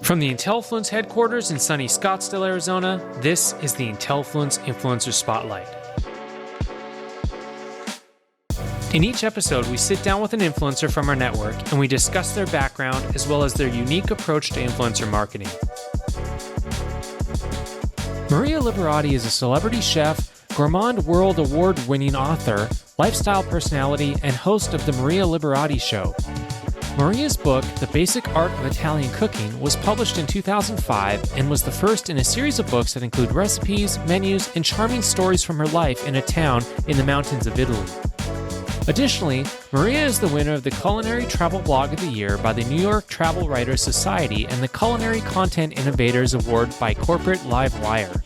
From the Intellifluence headquarters in sunny Scottsdale, Arizona, this is the Intellifluence Influencer Spotlight. In each episode, we sit down with an influencer from our network and we discuss their background as well as their unique approach to influencer marketing. Maria Liberati is a celebrity chef, Gourmand World Award-winning author, lifestyle personality, and host of The Maria Liberati Show. Maria's book, The Basic Art of Italian Cooking, was published in 2005 and was the first in a series of books that include recipes, menus, and charming stories from her life in a town in the mountains of Italy. Additionally, Maria is the winner of the Culinary Travel Blog of the Year by the New York Travel Writers Society and the Culinary Content Innovators Award by Corporate Livewire.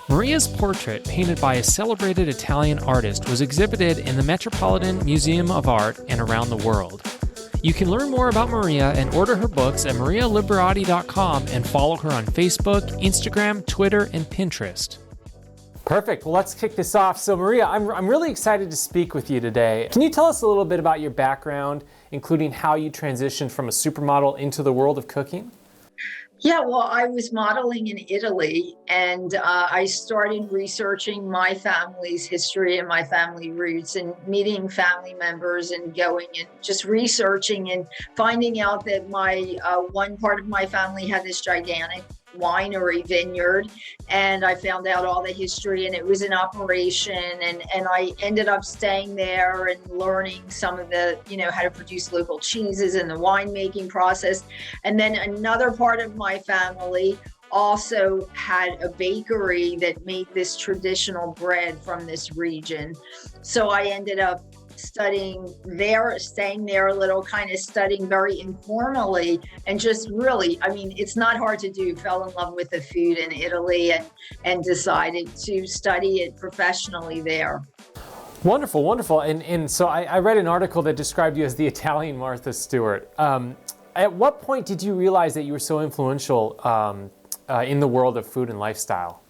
Maria's portrait, painted by a celebrated Italian artist, was exhibited in the Metropolitan Museum of Art and around the world. You can learn more about Maria and order her books at marialiberati.com and follow her on Facebook, Instagram, Twitter, and Pinterest. Perfect. Well, let's kick this off. So Maria, I'm really excited to speak with you today. Can you tell us a little bit about your background, including how you transitioned from a supermodel into the world of cooking? Yeah, well, I was modeling in Italy, and I started researching my family's history and my family roots and meeting family members and going and just researching and finding out that my one part of my family had this gigantic winery vineyard, and I found out all the history, and it was in operation, and I ended up staying there and learning some of the, how to produce local cheeses and the winemaking process. And then another part of my family also had a bakery that made this traditional bread from this region. So I ended up studying there, staying there a little, kind of studying very informally, and just really, it's not hard to do. Fell in love with the food in Italy and decided to study it professionally there. Wonderful, wonderful. And so I read an article that described you as the Italian Martha Stewart. At what point did you realize that you were so influential in the world of food and lifestyle?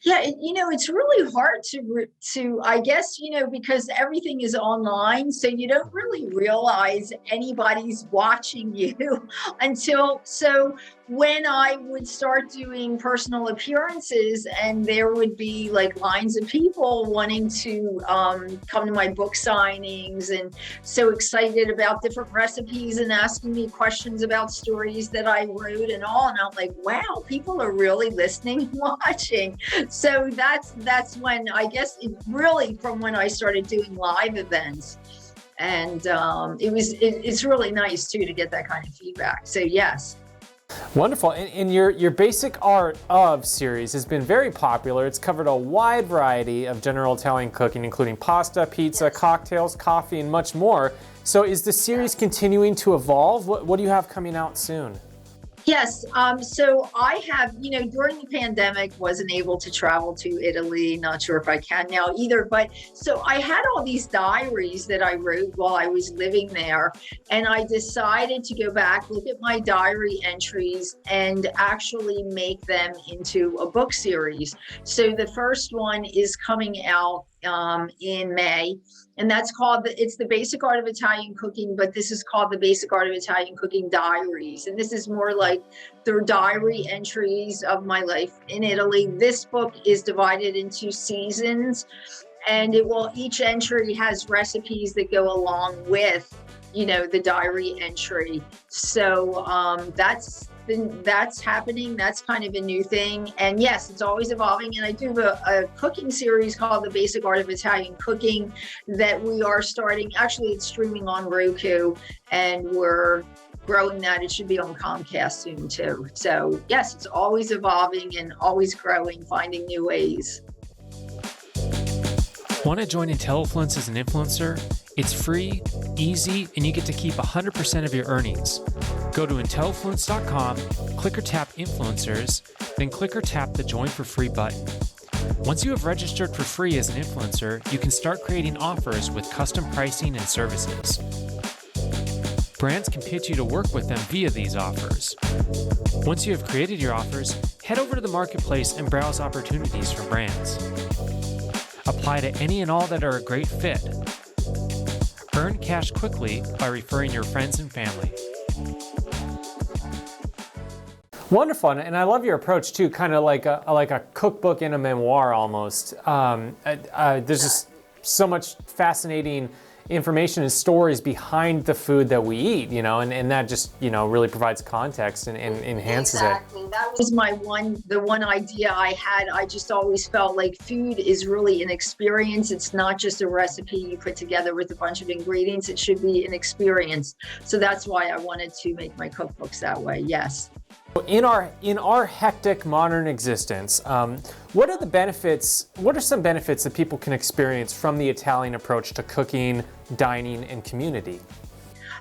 Yeah, it's really hard to, I guess, because everything is online, so you don't really realize anybody's watching you so when I would start doing personal appearances and there would be like lines of people wanting to come to my book signings and so excited about different recipes and asking me questions about stories that I wrote and all, and I'm like, wow, people are really listening and watching. So that's when, I guess, it really from when I started doing live events, and it's really nice too to get that kind of feedback. So yes. Wonderful. And your Basic Art of series has been very popular. It's covered a wide variety of general Italian cooking, including pasta, pizza, Yes. Cocktails, coffee, and much more. So is the series continuing to evolve? What do you have coming out soon? Yes. So I have, during the pandemic, wasn't able to travel to Italy. Not sure if I can now either. But so I had all these diaries that I wrote while I was living there. And I decided to go back, look at my diary entries and actually make them into a book series. So the first one is coming out in May, and that's called it's the Basic Art of Italian Cooking, but this is called the Basic Art of Italian Cooking Diaries, and this is more like the diary entries of my life in Italy. This book is divided into seasons, and each entry has recipes that go along with the diary entry. So that's happening. That's kind of a new thing. And yes, it's always evolving. And I do a cooking series called The Basic Art of Italian Cooking that we are starting. Actually, it's streaming on Roku, and we're growing that. It should be on Comcast soon too. So yes, it's always evolving and always growing, finding new ways. Want to join Intellifluence as an influencer? It's free, easy, and you get to keep 100% of your earnings. Go to Intellifluence.com, click or tap Influencers, then click or tap the Join for Free button. Once you have registered for free as an influencer, you can start creating offers with custom pricing and services. Brands can pitch you to work with them via these offers. Once you have created your offers, head over to the marketplace and browse opportunities for brands. Apply to any and all that are a great fit. Earn cash quickly by referring your friends and family. Wonderful, and I love your approach too, kind of like a cookbook and a memoir almost. There's just so much fascinating information and stories behind the food that we eat, and that just, really provides context and enhances it. Exactly. That was the one idea I had. I just always felt like food is really an experience. It's not just a recipe you put together with a bunch of ingredients. It should be an experience. So that's why I wanted to make my cookbooks that way. Yes. In our hectic modern existence, what are the benefits? What are some benefits that people can experience from the Italian approach to cooking, dining, and community?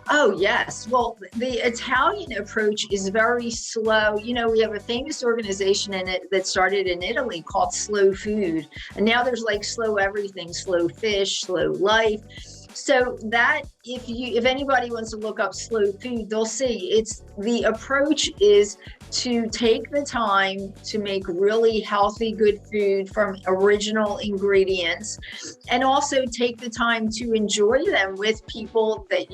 Oh, yes. Well, the Italian approach is very slow. We have a famous organization in it that started in Italy called Slow Food. And now there's like slow everything, slow fish, slow life. So that if anybody wants to look up slow food, they'll see the approach is to take the time to make really healthy, good food from original ingredients, and also take the time to enjoy them with people that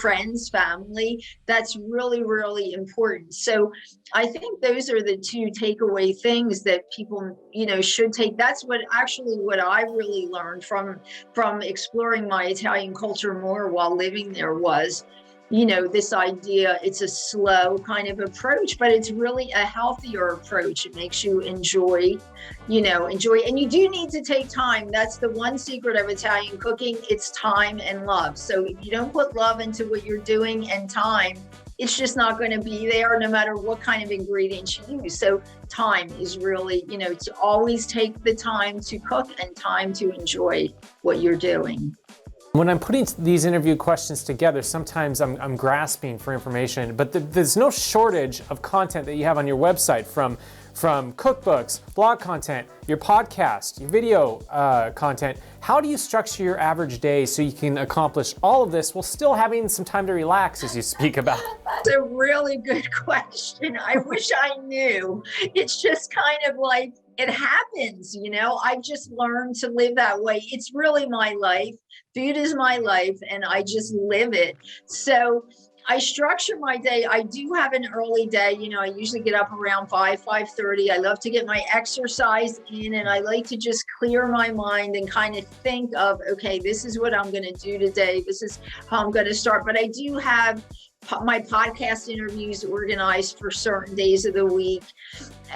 friends, family. That's really, really important. So I think those are the two takeaway things that people, should take. That's what I really learned from exploring my Italian culture more while living there was, this idea. It's a slow kind of approach, but it's really a healthier approach. It makes you enjoy, and you do need to take time. That's the one secret of Italian cooking. It's time and love. So if you don't put love into what you're doing and time, it's just not going to be there no matter what kind of ingredients you use. So time is really, to always take the time to cook and time to enjoy what you're doing. When I'm putting these interview questions together, sometimes I'm grasping for information, but there's no shortage of content that you have on your website, from cookbooks, blog content, your podcast, your video content. How do you structure your average day so you can accomplish all of this while still having some time to relax, as you speak about? That's a really good question. I wish I knew. It's just kind of like it happens, I've just learned to live that way. It's really my life. Food is my life, and I just live it. So I structure my day. I do have an early day. I usually get up around 5:30. I love to get my exercise in, and I like to just clear my mind and kind of think of, okay, this is what I'm going to do today. This is how I'm going to start. But I do have my podcast interviews organized for certain days of the week.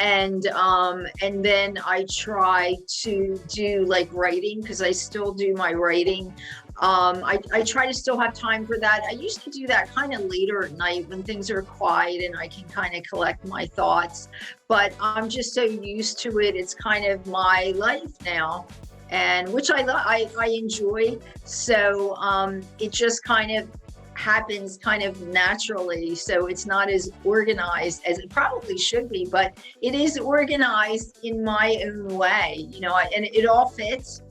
And then I try to do like writing, because I still do my writing. I try to still have time for that. I used to do that kind of later at night when things are quiet and I can kind of collect my thoughts, but I'm just so used to it. It's kind of my life now, and which I enjoy. So it just kind of happens kind of naturally. So it's not as organized as it probably should be, but it is organized in my own way, and it all fits.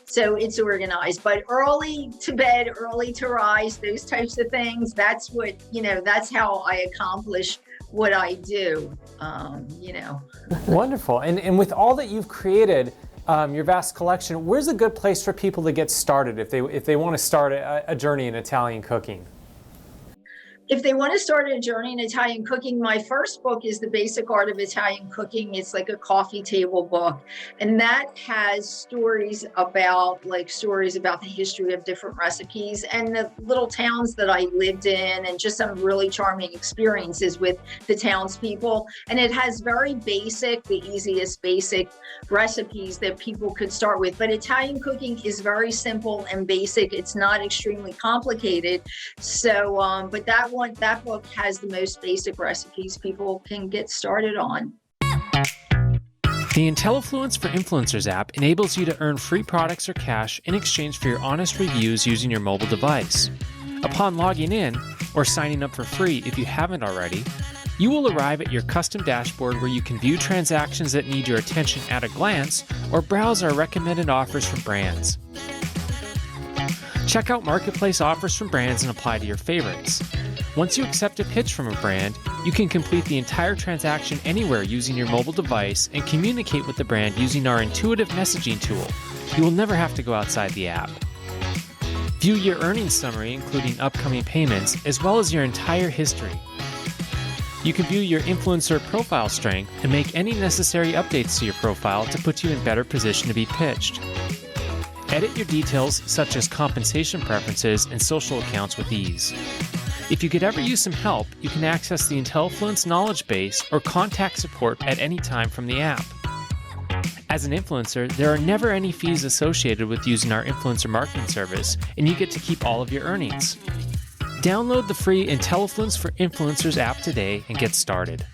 So it's organized, but early to bed, early to rise, those types of things, that's what, that's how I accomplish what I do, Wonderful. And with all that you've created, your vast collection, where's a good place for people to get started if they want to start a journey in Italian cooking? If they want to start a journey in Italian cooking, my first book is The Basic Art of Italian Cooking. It's like a coffee table book. And that has stories about the history of different recipes and the little towns that I lived in, and just some really charming experiences with the townspeople. And it has the easiest basic recipes that people could start with. But Italian cooking is very simple and basic. It's not extremely complicated. So, but that book has the most basic recipes people can get started on. The IntelliFluence for Influencers app enables you to earn free products or cash in exchange for your honest reviews using your mobile device. Upon logging in, or signing up for free if you haven't already, you will arrive at your custom dashboard where you can view transactions that need your attention at a glance or browse our recommended offers from brands. Check out marketplace offers from brands and apply to your favorites. Once you accept a pitch from a brand, you can complete the entire transaction anywhere using your mobile device and communicate with the brand using our intuitive messaging tool. You will never have to go outside the app. View your earnings summary, including upcoming payments, as well as your entire history. You can view your influencer profile strength and make any necessary updates to your profile to put you in better position to be pitched. Edit your details such as compensation preferences and social accounts with ease. If you could ever use some help, you can access the IntelliFluence knowledge base or contact support at any time from the app. As an influencer, there are never any fees associated with using our influencer marketing service, and you get to keep all of your earnings. Download the free IntelliFluence for Influencers app today and get started.